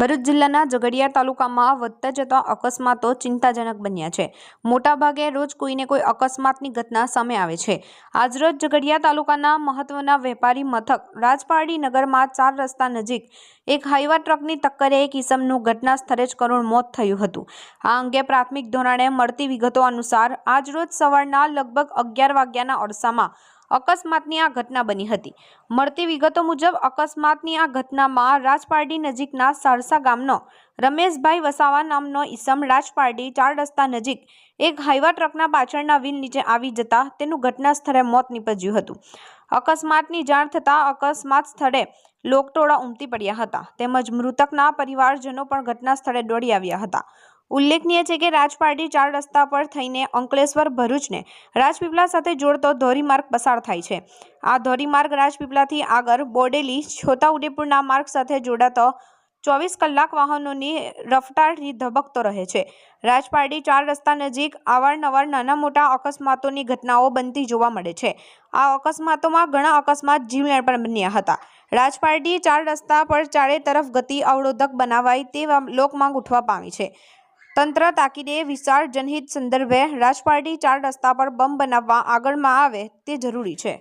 ભરૂચ જિલ્લાના ઝઘડિયા તાલુકામાં વધતા જતા અકસ્માતો ચિંતાજનક બન્યા છે। મોટાભાગે રોજ કોઈને કોઈ અકસ્માતની ઘટના સામે આવે છે। આજરોજ ઝઘડિયા તાલુકાના મહત્વના વેપારી મથક રાજપારડી નગરમાં 4 રસ્તા નજીક એક હાઈવા ટ્રકની ટક્કરે એક ઈસમનું ઘટના સ્થળે જ કરુણ મોત થયું હતું। આ અંગે પ્રાથમિક ધોરણે મળતી વિગતો અનુસાર આજરોજ સવારના લગભગ 11 વાગ્યાના અરસામાં અકસ્માતની આ ઘટના બની હતી। મળતી વિગતો મુજબ અકસ્માતની આ ઘટનામાં રાજપારડી નજીકના સારસા ગામનો રમેશભાઈ વસાવા નામનો ઈસમ રાજપારડી 4 રસ્તા નજીક એક હાઈવા ટ્રકના પાછળના વ્હીલ નીચે આવી જતા તેનું ઘટના સ્થળે મોત નીપજ્યું હતું। અકસ્માતની જાણ થતાં અકસ્માત સ્થળે લોકટોળા ઉમટી પડ્યા હતા તેમજ મૃતકના પરિવારજનો પણ ઘટના સ્થળે દોડી આવ્યા હતા। ઉલ્લેખનીય છે કે રાજપારડી 4 રસ્તા પર થઈને અંકલેશ્વર ભરૂચને રાજપીપળા સાથે જોડતો ધોરીમાર્ગ પસાર થાય છે। આ ધોરીમાર્ગ રાજપીપળાથી આગળ બોડેલી છોટાઉદેપુરના માર્ગ સાથે જોડાતો 24 કલાક વાહનોની રફતારથી ધબકતો રહે છે। રાજપારડી 4 રસ્તા નજીક અવારનવાર નાના મોટા અકસ્માતોની ઘટનાઓ બનતી જોવા મળે છે। આ અકસ્માતોમાં ઘણા અકસ્માત જીવલેણ પણ બન્યા હતા। રાજપારડી 4 રસ્તા પર ચારે તરફ ગતિ અવરોધક બનાવાય તેવા લોકમાંગ ઉઠવા પામી છે। તંત્ર તાકીદે વિશાળ જનહિત સંદર્ભે રાજપારડી 4 રસ્તા પર બમ બનાવવા આગળમાં આવે તે જરૂરી છે।